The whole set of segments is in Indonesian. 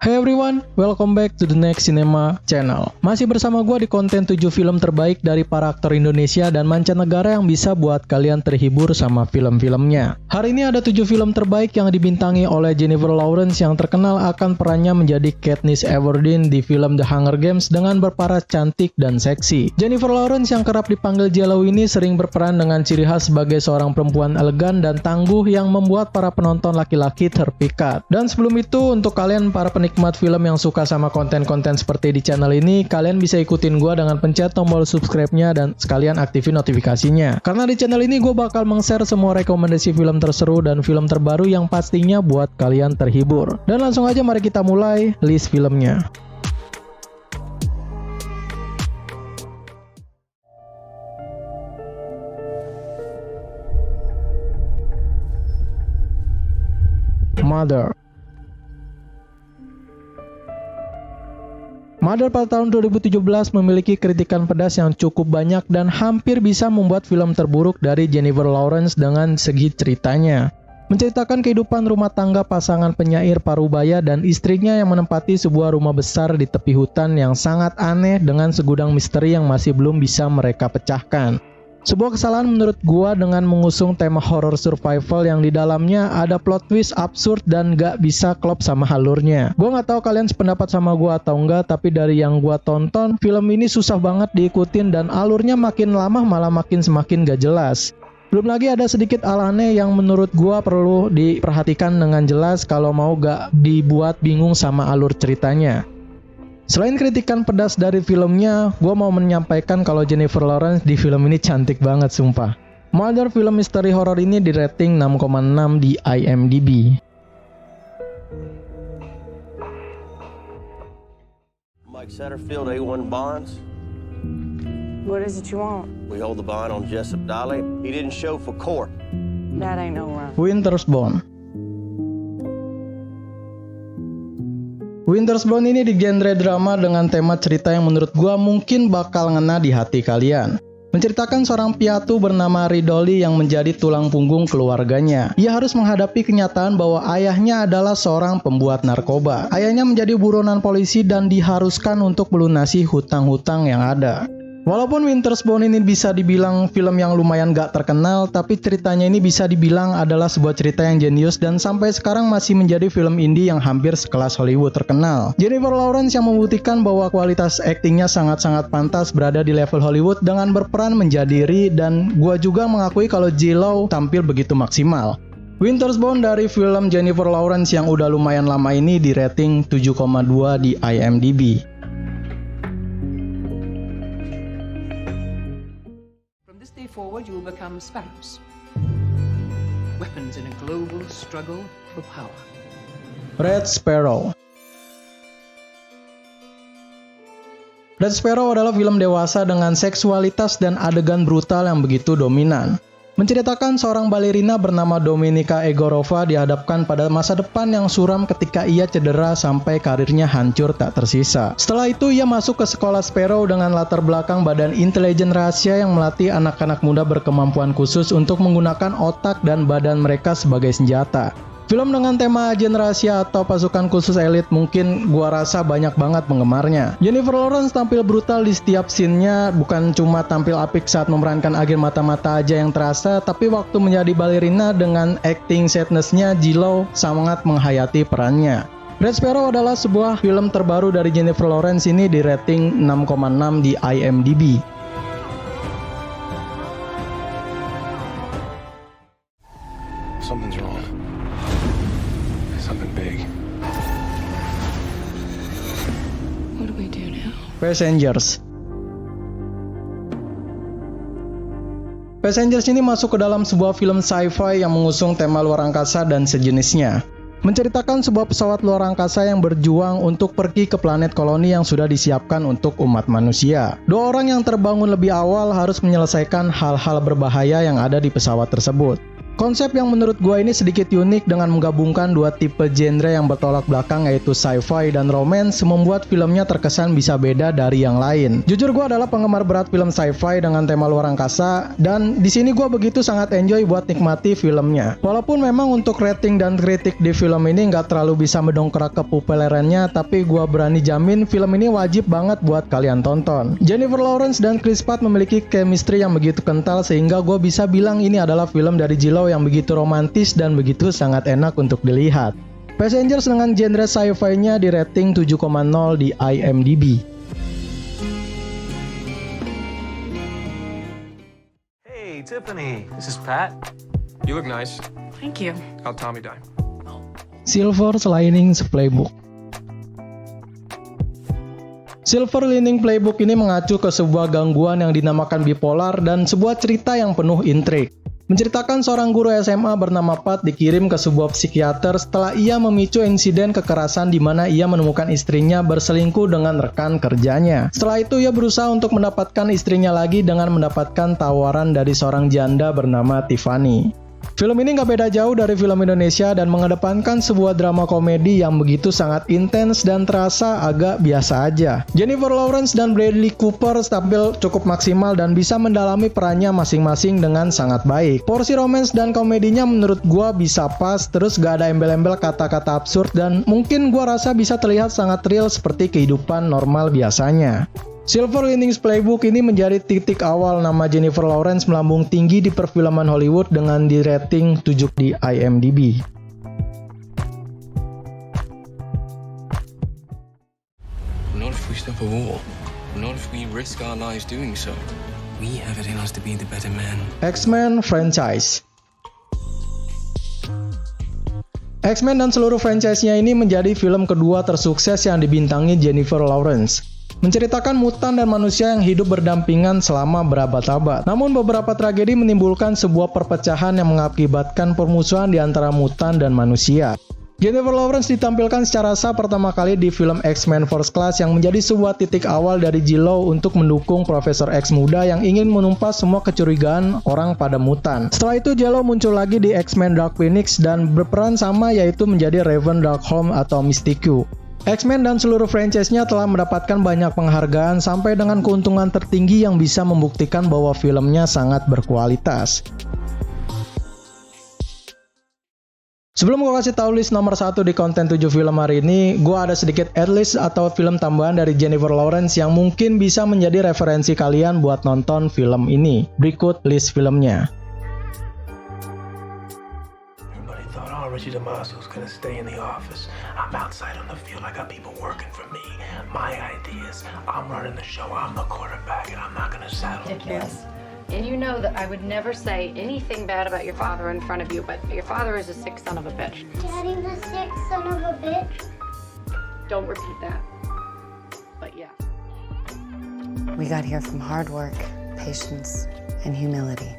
Hey everyone, welcome back to the Next Cinema channel. Masih bersama gue di konten 7 film terbaik dari para aktor Indonesia dan mancanegara yang bisa buat kalian terhibur sama film-filmnya. Hari ini ada 7 film terbaik yang dibintangi oleh Jennifer Lawrence yang terkenal akan perannya menjadi Katniss Everdeen di film The Hunger Games dengan berparas cantik dan seksi. Jennifer Lawrence yang kerap dipanggil Jello ini sering berperan dengan ciri khas sebagai seorang perempuan elegan dan tangguh yang membuat para penonton laki-laki terpikat. Dan sebelum itu, untuk kalian para penikmat film yang suka sama konten-konten seperti di channel ini, kalian bisa ikutin gue dengan pencet tombol subscribe-nya dan sekalian aktifin notifikasinya. Karena di channel ini gue bakal meng-share semua rekomendasi film terseru dan film terbaru yang pastinya buat kalian terhibur. Dan langsung aja mari kita mulai list filmnya. Mother pada tahun 2017 memiliki kritikan pedas yang cukup banyak dan hampir bisa membuat film terburuk dari Jennifer Lawrence dengan segi ceritanya. Menceritakan kehidupan rumah tangga pasangan penyair parubaya dan istrinya yang menempati sebuah rumah besar di tepi hutan yang sangat aneh dengan segudang misteri yang masih belum bisa mereka pecahkan. Sebuah kesalahan menurut gua dengan mengusung tema horror survival yang di dalamnya ada plot twist absurd dan gak bisa klop sama alurnya. Gua gak tahu kalian sependapat sama gua atau enggak, tapi dari yang gua tonton, film ini susah banget diikutin dan alurnya makin lama malah semakin gak jelas. Belum lagi ada sedikit hal aneh yang menurut gua perlu diperhatikan dengan jelas kalau mau gak dibuat bingung sama alur ceritanya. Selain kritikan pedas dari filmnya, gue mau menyampaikan kalau Jennifer Lawrence di film ini cantik banget sumpah. Mother film misteri horor ini di rating 6,6 di IMDb. Mike Satterfield, A1 Bonds. What is it you want? We hold the bond on Jessup Dolly. He didn't show for court. That ain't no run. Winter's Bone ini di genre drama dengan tema cerita yang menurut gua mungkin bakal ngena di hati kalian. Menceritakan seorang piatu bernama Ridoli yang menjadi tulang punggung keluarganya. Ia harus menghadapi kenyataan bahwa ayahnya adalah seorang pembuat narkoba. Ayahnya menjadi buronan polisi dan diharuskan untuk melunasi hutang-hutang yang ada. Walaupun Winter's Bone ini bisa dibilang film yang lumayan gak terkenal, tapi ceritanya ini bisa dibilang adalah sebuah cerita yang jenius dan sampai sekarang masih menjadi film indie yang hampir sekelas Hollywood terkenal. Jennifer Lawrence yang membuktikan bahwa kualitas aktingnya sangat-sangat pantas berada di level Hollywood dengan berperan menjadi Ri, dan gua juga mengakui kalau J-Lo tampil begitu maksimal. Winter's Bone dari film Jennifer Lawrence yang udah lumayan lama ini di rating 7,2 di IMDb. Forward, you will become sparrows. Weapons in a global struggle for power. Red Sparrow adalah film dewasa dengan seksualitas dan adegan brutal yang begitu dominan. Menceritakan seorang balerina bernama Dominika Egorova dihadapkan pada masa depan yang suram ketika ia cedera sampai karirnya hancur tak tersisa. Setelah itu ia masuk ke sekolah Sparrow dengan latar belakang badan intelijen rahasia yang melatih anak-anak muda berkemampuan khusus untuk menggunakan otak dan badan mereka sebagai senjata. Film dengan tema agen rahasia atau pasukan khusus elit mungkin gua rasa banyak banget penggemarnya. Jennifer Lawrence tampil brutal di setiap scene-nya, bukan cuma tampil apik saat memerankan agen mata-mata aja yang terasa, tapi waktu menjadi balerina dengan acting sadness-nya, J-Lo sangat menghayati perannya. Red Sparrow adalah sebuah film terbaru dari Jennifer Lawrence ini di rating 6,6 di IMDb. Something's wrong. Something big. What do we do now? Passengers ini masuk ke dalam sebuah film sci-fi yang mengusung tema luar angkasa dan sejenisnya. Menceritakan sebuah pesawat luar angkasa yang berjuang untuk pergi ke planet koloni yang sudah disiapkan untuk umat manusia. Dua orang yang terbangun lebih awal harus menyelesaikan hal-hal berbahaya yang ada di pesawat tersebut. Konsep yang menurut gua ini sedikit unik dengan menggabungkan dua tipe genre yang bertolak belakang yaitu sci-fi dan romance membuat filmnya terkesan bisa beda dari yang lain. Jujur gua adalah penggemar berat film sci-fi dengan tema luar angkasa dan di sini gua begitu sangat enjoy buat nikmati filmnya. Walaupun memang untuk rating dan kritik di film ini nggak terlalu bisa mendongkrak kepopulerannya, tapi gua berani jamin film ini wajib banget buat kalian tonton. Jennifer Lawrence dan Chris Pratt memiliki chemistry yang begitu kental sehingga gua bisa bilang ini adalah film dari J.Lo yang begitu romantis dan begitu sangat enak untuk dilihat. Passengers dengan genre sci-fi-nya di rating 7,0 di IMDb. Hey, Tiffany. This is Pat. You look nice. Thank you. How'd Tommy die? Silver Linings Playbook. Silver Lining Playbook ini mengacu ke sebuah gangguan yang dinamakan bipolar dan sebuah cerita yang penuh intrik. Menceritakan seorang guru SMA bernama Pat dikirim ke sebuah psikiater setelah ia memicu insiden kekerasan di mana ia menemukan istrinya berselingkuh dengan rekan kerjanya. Setelah itu ia berusaha untuk mendapatkan istrinya lagi dengan mendapatkan tawaran dari seorang janda bernama Tiffany. Film ini nggak beda jauh dari film Indonesia dan mengedepankan sebuah drama komedi yang begitu sangat intens dan terasa agak biasa aja. Jennifer Lawrence dan Bradley Cooper tampil cukup maksimal dan bisa mendalami perannya masing-masing dengan sangat baik. Porsi romance dan komedinya menurut gua bisa pas, terus gak ada embel-embel kata-kata absurd dan mungkin gua rasa bisa terlihat sangat real seperti kehidupan normal biasanya. Silver Linings Playbook ini menjadi titik awal nama Jennifer Lawrence melambung tinggi di perfilman Hollywood dengan di rating 7 di IMDb. Not if we stop a war. Not if we risk our lives doing so. We have it in us to be the better man. X-Men franchise. X-Men dan seluruh franchise-nya ini menjadi film kedua tersukses yang dibintangi Jennifer Lawrence. Menceritakan mutan dan manusia yang hidup berdampingan selama berabad-abad. Namun beberapa tragedi menimbulkan sebuah perpecahan yang mengakibatkan permusuhan di antara mutan dan manusia. Jennifer Lawrence ditampilkan secara sah pertama kali di film X-Men First Class yang menjadi sebuah titik awal dari J.Lo untuk mendukung Profesor X muda yang ingin menumpas semua kecurigaan orang pada mutan. Setelah itu J.Lo muncul lagi di X-Men Dark Phoenix dan berperan sama yaitu menjadi Raven Darkholme atau Mystico. X-Men dan seluruh franchise-nya telah mendapatkan banyak penghargaan sampai dengan keuntungan tertinggi yang bisa membuktikan bahwa filmnya sangat berkualitas. Sebelum gue kasih tahu list nomor 1 di konten 7 film hari ini, gue ada sedikit ad-list atau film tambahan dari Jennifer Lawrence yang mungkin bisa menjadi referensi kalian buat nonton film ini. Berikut list filmnya. Richie DeMaso's gonna stay in the office. I'm outside on the field. I got people working for me. My ideas. I'm running the show. I'm the quarterback, and I'm not gonna settle. Ridiculous. And you know that I would never say anything bad about your father in front of you, but your father is a sick son of a bitch. Daddy's a sick son of a bitch. Don't repeat that. But yeah. We got here from hard work, patience, and humility.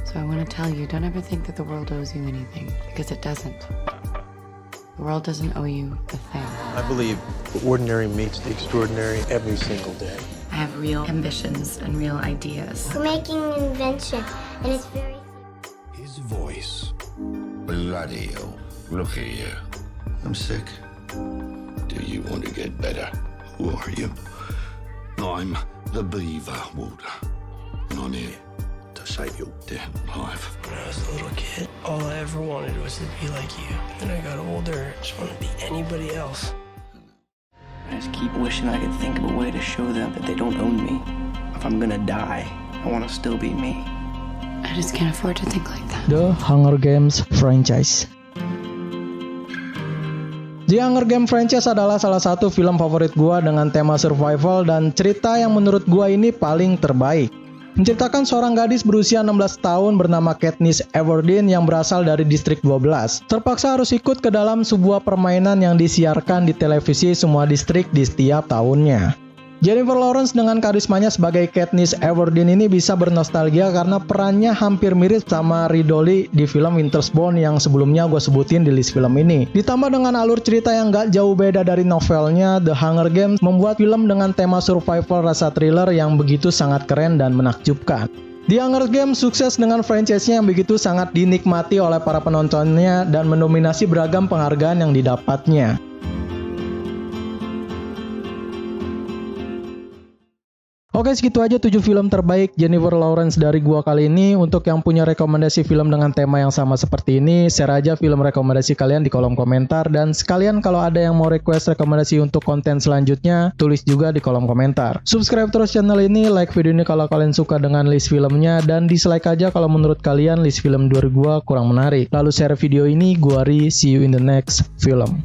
So I want to tell you, don't ever think that the world owes you anything, because it doesn't. The world doesn't owe you a thing. I believe the ordinary meets the extraordinary every single day. I have real ambitions and real ideas. We're making an invention, and it's very... His voice. Bloody hell. Look at you. I'm sick. Do you want to get better? Who are you? I'm the Beaver Walter. And I'm here to save your damn life. When I was a little kid, all I ever wanted was to be like you. Then I got older, I just wanted to be anybody else. I just keep wishing I could think of a way to show them that they don't own me. If I'm gonna die, I want to still be me. I just can't afford to think like that. The Hunger Games franchise. The Hunger Games franchise adalah salah satu film favorit gua dengan tema survival dan cerita yang menurut gua ini paling terbaik. Menceritakan seorang gadis berusia 16 tahun bernama Katniss Everdeen yang berasal dari distrik 12. Terpaksa harus ikut ke dalam sebuah permainan yang disiarkan di televisi semua distrik di setiap tahunnya. Jennifer Lawrence dengan karismanya sebagai Katniss Everdeen ini bisa bernostalgia karena perannya hampir mirip sama Ridley di film Winter's Bone yang sebelumnya gue sebutin di list film ini. Ditambah dengan alur cerita yang gak jauh beda dari novelnya, The Hunger Games membuat film dengan tema survival rasa thriller yang begitu sangat keren dan menakjubkan. The Hunger Games sukses dengan franchise-nya yang begitu sangat dinikmati oleh para penontonnya dan mendominasi beragam penghargaan yang didapatnya. Oke, segitu aja 7 film terbaik Jennifer Lawrence dari gua kali ini. Untuk yang punya rekomendasi film dengan tema yang sama seperti ini, share aja film rekomendasi kalian di kolom komentar. Dan sekalian kalau ada yang mau request rekomendasi untuk konten selanjutnya, tulis juga di kolom komentar. Subscribe terus channel ini, like video ini kalau kalian suka dengan list filmnya, dan dislike aja kalau menurut kalian list film dari gua kurang menarik. Lalu share video ini, gua Ri, see you in the next film.